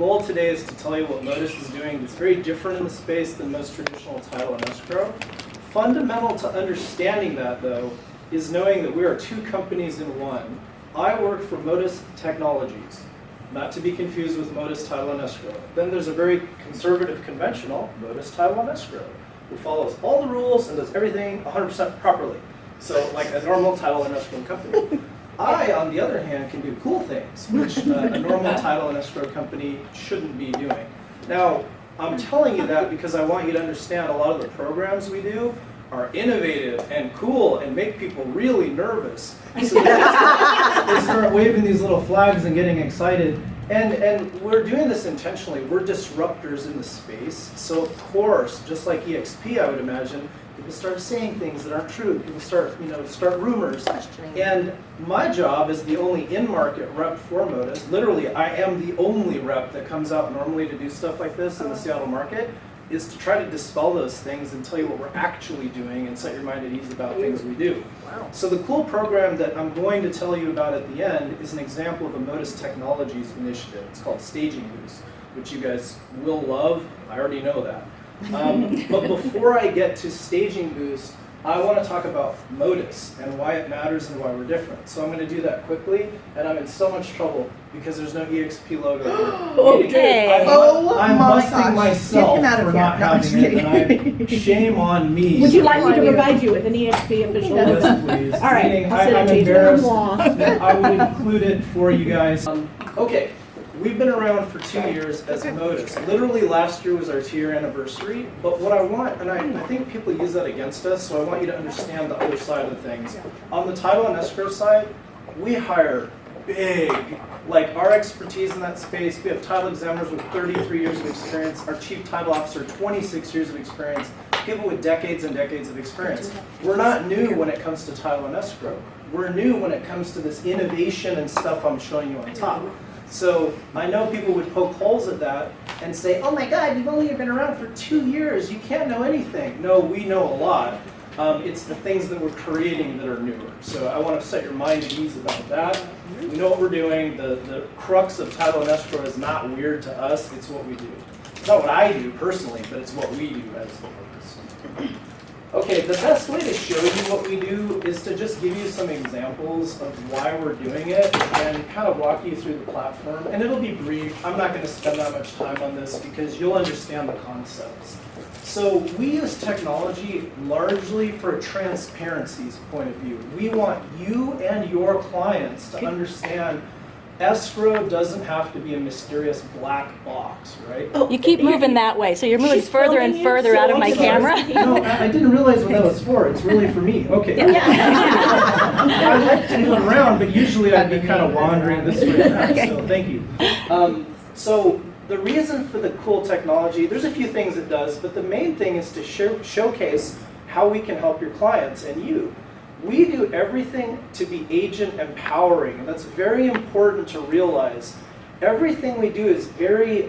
goal today is to tell you what Modus is doing that's very different in the space than most traditional title and escrow. Fundamental to understanding that, though, is knowing that we are two companies in one. I work for Modus Technologies, not to be confused with Modus Title and Escrow. Then there's a very conservative, conventional Modus Title and Escrow, who follows all the rules and does everything 100% properly. So like a normal title and escrow company. I, on the other hand, can do cool things, which a normal title and escrow company shouldn't be doing. Now, I'm telling you that because I want you to understand a lot of the programs we do are innovative and cool and make people really nervous. So they start waving these little flags and getting excited. And we're doing this intentionally. We're disruptors in the space. So of course, just like EXP, I would imagine, people start saying things that aren't true. People start rumors. And my job as the only in-market rep for Modus, literally I am the only rep that comes out normally to do stuff like this in the Seattle market, is to try to dispel those things and tell you what we're actually doing and set your mind at ease about things we do. Wow. So the cool program that I'm going to tell you about at the end is an example of a Modus Technologies initiative. It's called Staging Boost, which you guys will love. I already know that. But before I get to Staging Boost, I want to talk about Modus and why it matters and why we're different. So I'm going to do that quickly, and I'm in so much trouble because there's no EXP logo here. Okay. I'm busting myself for not having it, and shame on me. Would you like me to provide you with an EXP official logo? Yes, please. All right, Meaning, I'll send I'm it to you. embarrassed that I would include it for you guys. Okay. We've been around for 2 years as Modus. Literally last year was our 2-year anniversary, but what I want, and I think people use that against us, so I want you to understand the other side of things. On the title and escrow side, we hire big, like our expertise in that space, we have title examiners with 33 years of experience, our chief title officer, 26 years of experience, people with decades and decades of experience. We're not new when it comes to title and escrow. We're new when it comes to this innovation and stuff I'm showing you on top. So I know people would poke holes at that and say, oh my God, you've only been around for 2 years. You can't know anything. No, we know a lot. It's the things that we're creating that are newer. So I want to set your mind at ease about that. We know what we're doing. The crux of title and escrow is not weird to us. It's what we do. It's not what I do personally, but it's what we do as the purpose. Okay, the best way to show you what we do is to just give you some examples of why we're doing it and kind of walk you through the platform. And it'll be brief. I'm not going to spend that much time on this because you'll understand the concepts. So we use technology largely for a transparency's point of view. We want you and your clients to understand escrow doesn't have to be a mysterious black box, right? Oh, you keep moving that way, so you're moving further and further out of my camera. No, I didn't realize what that was for. It's really for me. Okay. I like to move around, but usually I'd be kind of wandering this way and that, so thank you. So the reason for the cool technology, there's a few things it does, but the main thing is to showcase how we can help your clients and you. We do everything to be agent empowering, and that's very important to realize. Everything we do is very,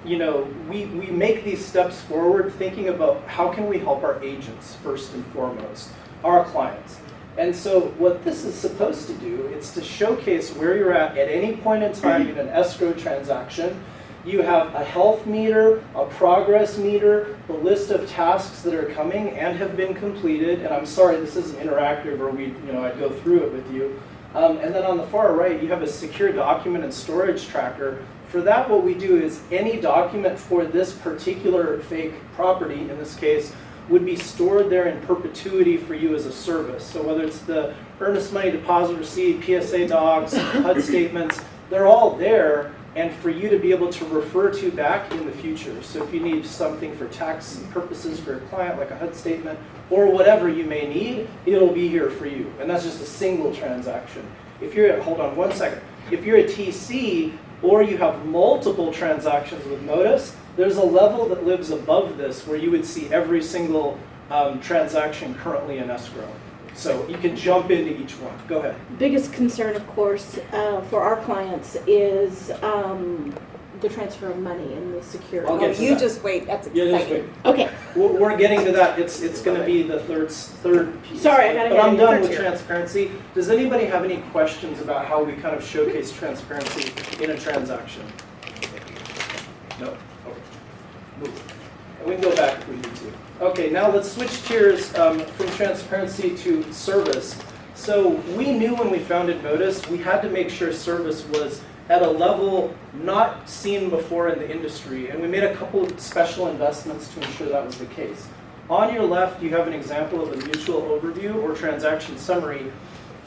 we make these steps forward thinking about how can we help our agents first and foremost, our clients. And so what this is supposed to do is to showcase where you're at any point in time in an escrow transaction. You have a health meter, a progress meter, the list of tasks that are coming and have been completed. And I'm sorry, this isn't interactive, or I'd go through it with you. And then on the far right, you have a secure document and storage tracker. For that, what we do is any document for this particular fake property, in this case, would be stored there in perpetuity for you as a service. So whether it's the earnest money deposit receipt, PSA docs, HUD statements, they're all there, and for you to be able to refer to back in the future. So if you need something for tax purposes for your client, like a HUD statement, or whatever you may need, it'll be here for you. And that's just a single transaction. If you're hold on one second. If you're a TC, or you have multiple transactions with Modus, there's a level that lives above this where you would see every single transaction currently in escrow. So you can jump into each one. Go ahead. Biggest concern, of course, for our clients is the transfer of money and the security. I'll get to You that. just wait. That's exciting. Yeah, just wait. Okay. We're getting to that. It's going to be the third piece. Sorry, I gotta But get I'm into done third with tier. transparency. Does anybody have any questions about how we kind of showcase transparency in a transaction? No? Okay. Move. And we can go back if we need to. Okay, now let's switch gears from transparency to service. So we knew when we founded Modus, we had to make sure service was at a level not seen before in the industry, and we made a couple of special investments to ensure that was the case. On your left, you have an example of a mutual overview or transaction summary,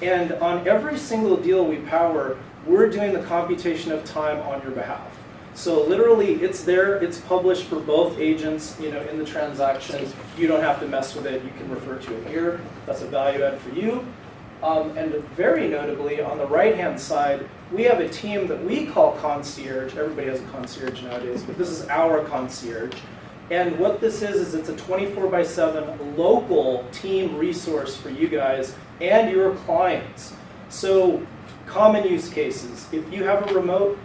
and on every single deal we power, we're doing the computation of time on your behalf. So literally, it's there, it's published for both agents, in the transaction. You don't have to mess with it, you can refer to it here. That's a value add for you. And very notably, on the right-hand side, we have a team that we call concierge. Everybody has a concierge nowadays, but this is our concierge. And what this is it's a 24/7 local team resource for you guys and your clients. So common use cases. If you have a remote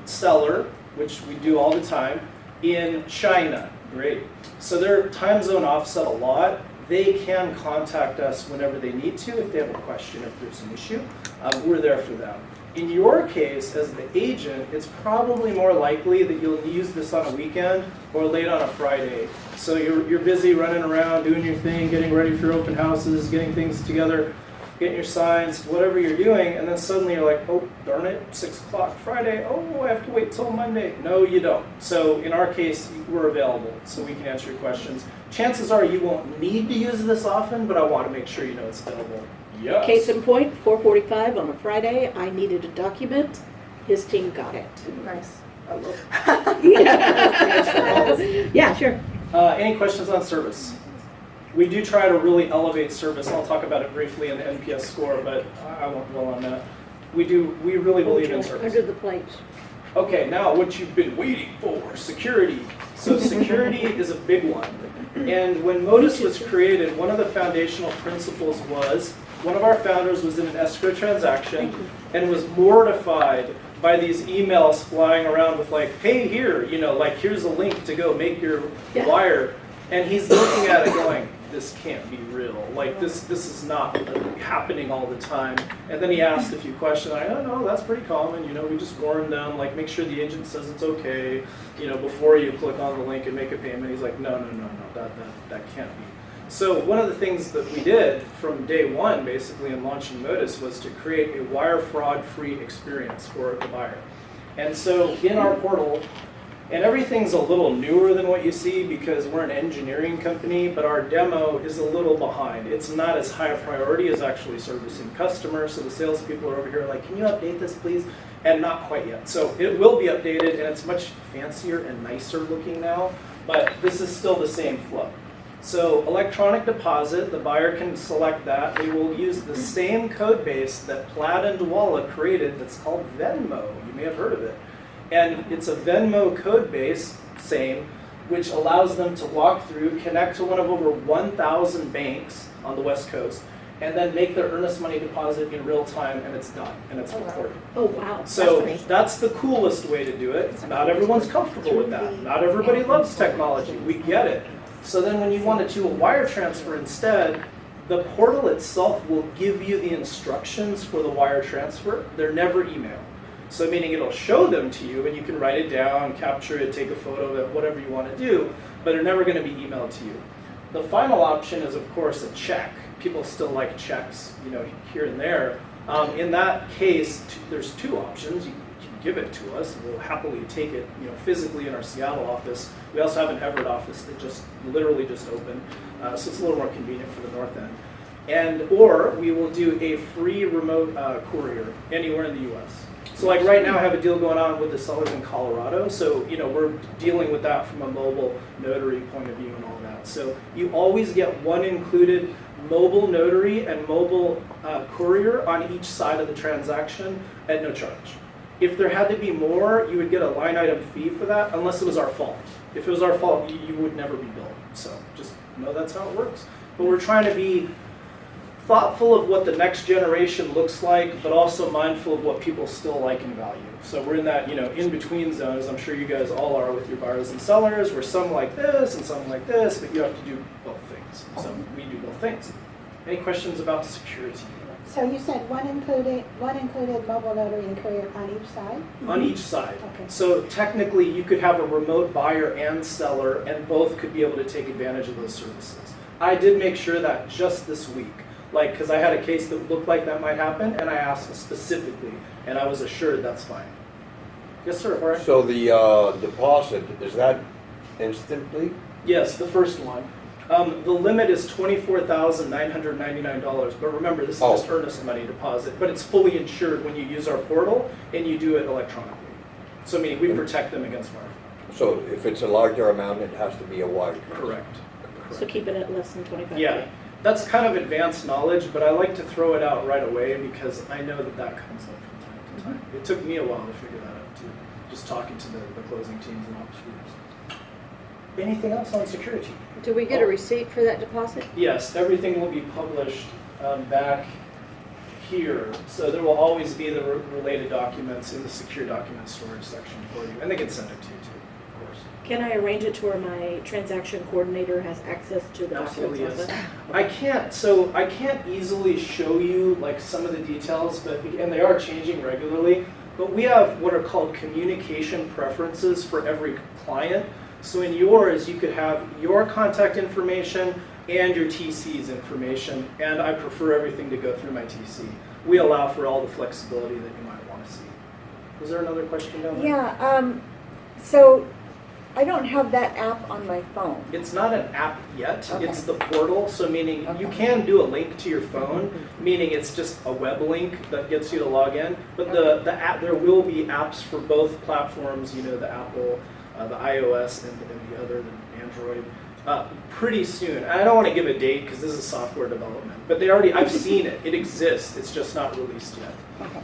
seller, which we do all the time, in China, great. So their time zone offset a lot. They can contact us whenever they need to if they have a question, if there's an issue. We're there for them. In your case, as the agent, it's probably more likely that you'll use this on a weekend or late on a Friday. So you're busy running around, doing your thing, getting ready for your open houses, getting things together, getting your signs, whatever you're doing, and then suddenly you're like, oh, darn it, 6 o'clock Friday, oh, I have to wait till Monday. No, you don't. So in our case, we're available, so we can answer your questions. Chances are you won't need to use this often, but I want to make sure you know it's available. Yes. Case in point, 4:45 on a Friday, I needed a document. His team got it. Nice. Yeah, sure. Any questions on service? We do try to really elevate service. I'll talk about it briefly in the NPS score, but I won't dwell on that. We really believe in service. Under the plates. Okay, now what you've been waiting for, security. So security is a big one. And when Modus was created, one of the foundational principles was, one of our founders was in an escrow transaction and was mortified by these emails flying around with like, hey, here, here's a link to go make your wire. And he's looking at it going, this can't be real. Like this is not happening all the time. And then he asked a few questions. I don't know, that's pretty common. We just warn them, like make sure the agent says it's okay, before you click on the link and make a payment. He's like, no, that can't be. So one of the things that we did from day one, basically, in launching Modus was to create a wire fraud-free experience for the buyer. And so in our portal, and everything's a little newer than what you see because we're an engineering company, but our demo is a little behind. It's not as high a priority as actually servicing customers, so the salespeople are over here like, can you update this, please? And not quite yet. So it will be updated, and it's much fancier and nicer looking now, but this is still the same flow. So electronic deposit, the buyer can select that. They will use the same code base that Plaid and Dwala created that's called Venmo. You may have heard of it. And it's a Venmo code base, same, which allows them to walk through, connect to one of over 1,000 banks on the West Coast, and then make their earnest money deposit in real time, and it's done, and it's recorded. Oh, wow. So that's the coolest way to do it. Not everyone's comfortable with that. Not everybody loves technology. We get it. So then when you want to do a wire transfer instead, the portal itself will give you the instructions for the wire transfer. They're never emailed. So meaning it'll show them to you and you can write it down, capture it, take a photo of it, whatever you want to do, but they're never going to be emailed to you. The final option is, of course, a check. People still like checks, here and there. In that case, there's two options. You can give it to us, and we'll happily take it, physically in our Seattle office. We also have an Everett office that literally just opened, so it's a little more convenient for the north end. Or we will do a free remote courier anywhere in the U.S. So like right now I have a deal going on with the sellers in Colorado, so we're dealing with that from a mobile notary point of view and all that. So you always get one included mobile notary and mobile courier on each side of the transaction at no charge. If there had to be more, you would get a line item fee for that, unless it was our fault. If it was our fault, you would never be billed. So just know that's how it works. But we're trying to be thoughtful of what the next generation looks like, but also mindful of what people still like and value. So we're in that, in-between zone, as I'm sure you guys all are with your buyers and sellers, where some like this and some like this, but you have to do both things. So we do both things. Any questions about security? So you said one included mobile notary and courier on each side? On each side. Okay. So technically, you could have a remote buyer and seller, and both could be able to take advantage of those services. I did make sure that just this week, like, because I had a case that looked like that might happen, and I asked specifically, and I was assured that's fine. Yes, sir, Jorge? So the deposit, is that instantly? Yes, the first one. The limit is $24,999, but remember, this is just earnest money deposit, but it's fully insured when you use our portal and you do it electronically. So meaning we protect them against wire fraud. So if it's a larger amount, it has to be a wire transfer? Correct. So keep it at less than 25. Yeah, that's kind of advanced knowledge, but I like to throw it out right away because I know that that comes up from time to time. It took me a while to figure that out too, just talking to the closing teams and ops groups. Anything else on security? Do we get a receipt for that deposit? Yes, everything will be published back here. So there will always be the related documents in the secure document storage section for you. And they can send it to you too, of course. Can I arrange it to where my transaction coordinator has access to the Absolutely, documents? yes. I can't easily show you like some of the details, and they are changing regularly, but we have what are called communication preferences for every client. So in yours, you could have your contact information and your TC's information, and I prefer everything to go through my TC. We allow for all the flexibility that you might want to see. Was there another question down there? Yeah, so I don't have that app on my phone. It's not an app yet, Okay. it's the portal, so meaning you Okay. can do a link to your phone, meaning it's just a web link that gets you to log in, but the app, there will be apps for both platforms, you know, the Apple, the iOS, and the other, the Android, pretty soon. And I don't want to give a date because this is software development, but I've seen it, it exists, it's just not released yet. Okay.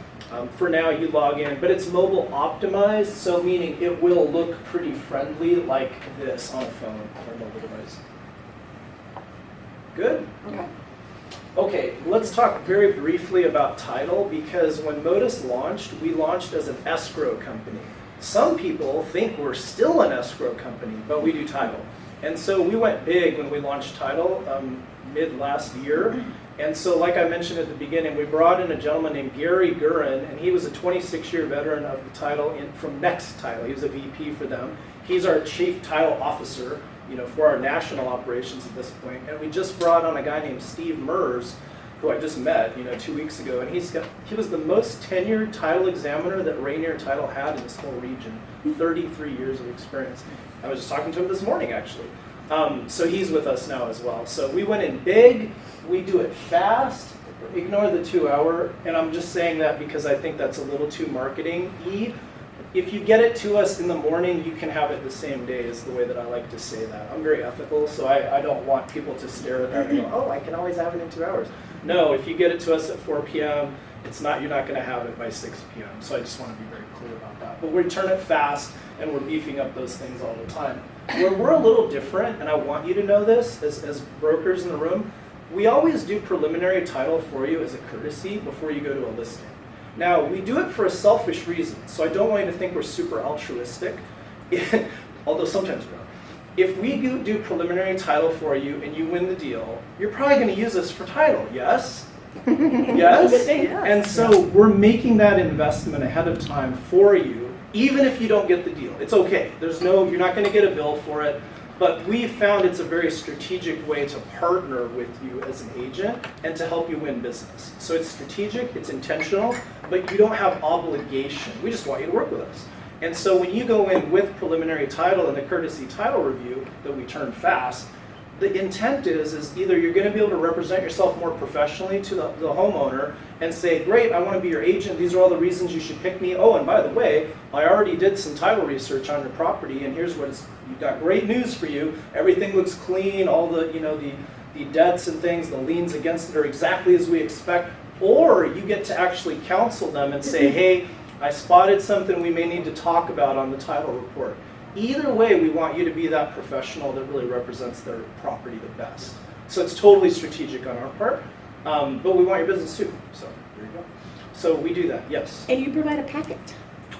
For now, you log in, but it's mobile optimized, so meaning it will look pretty friendly like this on a phone or a mobile device. Good? Okay. Okay, let's talk very briefly about title, because when Modus launched, we launched as an escrow company. Some people think we're still an escrow company, but we do title. And so we went big when we launched title mid last year. And so like I mentioned at the beginning, we brought in a gentleman named Gary Gurin, and he was a 26-year veteran of the title from Next Title. He was a VP for them. He's our chief title officer, you know, for our national operations at this point. And we just brought on a guy named Steve Mers, who I just met, you know, 2 weeks ago, and he was the most tenured title examiner that Rainier Title had in this whole region, 33 years of experience. I was just talking to him this morning, actually. So he's with us now as well. So we went in big, we do it fast, ignore the 2 hour, and I'm just saying that because I think that's a little too marketing-y. If you get it to us in the morning, you can have it the same day is the way that I like to say that. I'm very ethical, so I don't want people to stare at that and go, oh, I can always have it in 2 hours. No, if you get it to us at 4 p.m., you're not going to have it by 6 p.m. So I just want to be very clear about that. But we turn it fast, and we're beefing up those things all the time. Where we're a little different, and I want you to know this as brokers in the room, we always do preliminary title for you as a courtesy before you go to a listing. Now, we do it for a selfish reason, so I don't want you to think we're super altruistic, although sometimes we are. If we do preliminary title for you and you win the deal, you're probably going to use us for title, yes? Yes? And so we're making that investment ahead of time for you, even if you don't get the deal. It's okay. You're not going to get a bill for it. But we found it's a very strategic way to partner with you as an agent and to help you win business. So it's strategic, it's intentional, but you don't have obligation. We just want you to work with us. And so when you go in with preliminary title and the courtesy title review that we turn fast, the intent is either you're going to be able to represent yourself more professionally to the homeowner and say, great, I want to be your agent. These are all the reasons you should pick me. Oh, and by the way, I already did some title research on your property, and here's you've got great news for you. Everything looks clean. All the debts and things, the liens against it are exactly as we expect. Or you get to actually counsel them and say, hey, I spotted something we may need to talk about on the title report. Either way, we want you to be that professional that really represents their property the best. So it's totally strategic on our part, but we want your business too. So there you go. So we do that, yes. And you provide a packet.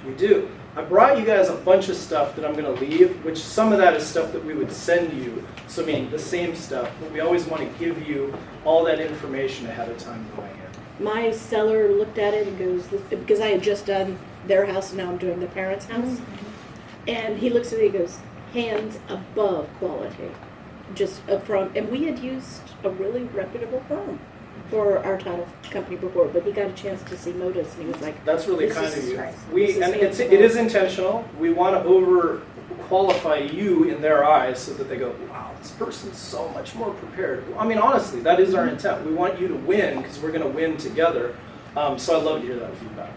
We do. I brought you guys a bunch of stuff that I'm going to leave, which some of that is stuff that we would send you, so meaning the same stuff, but we always want to give you all that information ahead of time going in. my seller looked at it and goes, because I had just done their house and now I'm doing the parents' house. And he looks at it and goes, hands above quality. Just from, and we had used a really reputable firm for our title company before, but he got a chance to see Modus and he was like, That's really This kind is of you. nice. We, This is and hands it above. is intentional. We want to over qualify you in their eyes so that they go, wow, this person's so much more prepared. I mean, honestly, that is our intent. We want you to win because we're going to win together. So I'd love to hear that feedback.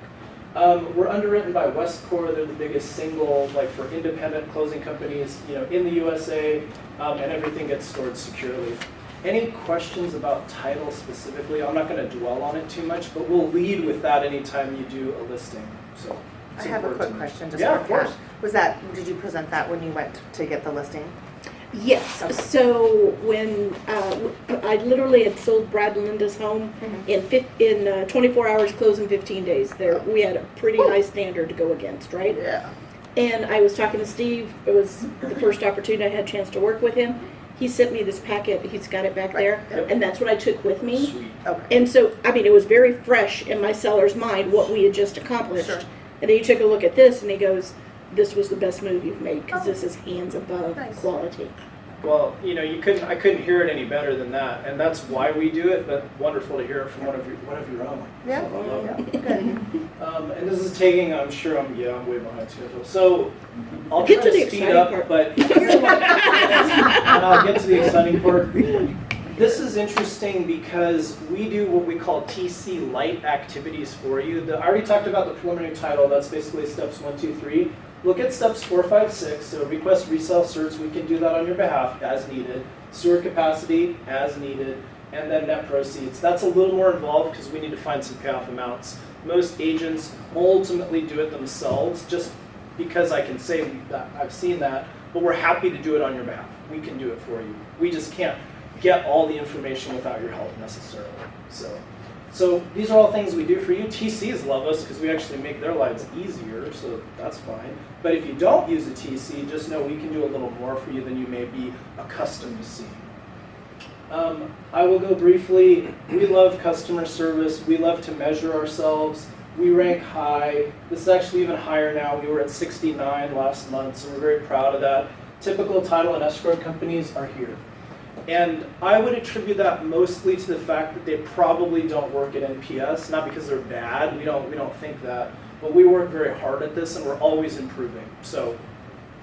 We're underwritten by Westcor. They're the biggest single, like for independent closing companies, in the USA, and everything gets stored securely. Any questions about title specifically? I'm not going to dwell on it too much, but we'll lead with that anytime you do a listing. So I it's have a important quick to me. question just Yeah, for of course. Kat. Did you present that when you went to get the listing? yes. So when I literally had sold Brad and Linda's home in 24 hours, close in 15 days. There, we had a pretty high standard to go against, right? Yeah. And I was talking to Steve. It was the first opportunity I had a chance to work with him. He sent me this packet. He's got it back there, Yep. and that's what I took with me. Sweet. Okay. And so, I mean, it was very fresh in my seller's mind what we had just accomplished. Sure. And then he took a look at this and he goes, "This was the best move you've made because this is hands above Nice. quality." Well, I couldn't hear it any better than that, and that's why we do it. But wonderful to hear it from one of your own. Yeah. So I love it. Yeah. Good. And this is taking, I'm way behind schedule. So I'll Get try to to the speed exciting up, part. but and I'll get to the exciting part. This is interesting because we do what we call TC light activities for you. I already talked about the preliminary title. That's basically steps 1, 2, 3. Look at steps 4, 5, 6. So request resale certs. We can do that on your behalf as needed. Sewer capacity as needed. And then net proceeds. That's a little more involved because we need to find some payoff amounts. Most agents ultimately do it themselves just because I can say that I've seen that, but we're happy to do it on your behalf. We can do it for you. We just can't get all the information without your help necessarily. So these are all things we do for you. TCs love us because we actually make their lives easier, so that's fine. But if you don't use a TC, just know we can do a little more for you than you may be accustomed to seeing. I will go briefly. We love customer service. We love to measure ourselves. We rank high. This is actually even higher now. We were at 69 last month, so we're very proud of that. Typical title and escrow companies are here. And I would attribute that mostly to the fact that they probably don't work at NPS, not because they're bad. We don't think that. But we work very hard at this, and we're always improving. So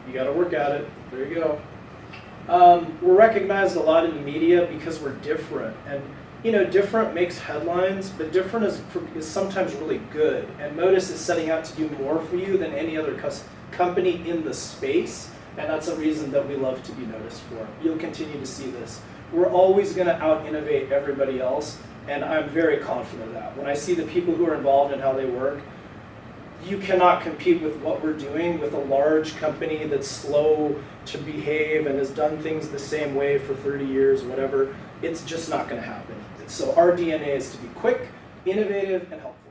you got to work at it. There you go. We're recognized a lot in the media because we're different. And different makes headlines, but different is sometimes really good. And Modus is setting out to do more for you than any other company in the space. And that's a reason that we love to be noticed for. You'll continue to see this. We're always going to out-innovate everybody else, and I'm very confident of that. When I see the people who are involved and how they work, you cannot compete with what we're doing with a large company that's slow to behave and has done things the same way for 30 years, whatever. It's just not going to happen. So our DNA is to be quick, innovative, and helpful.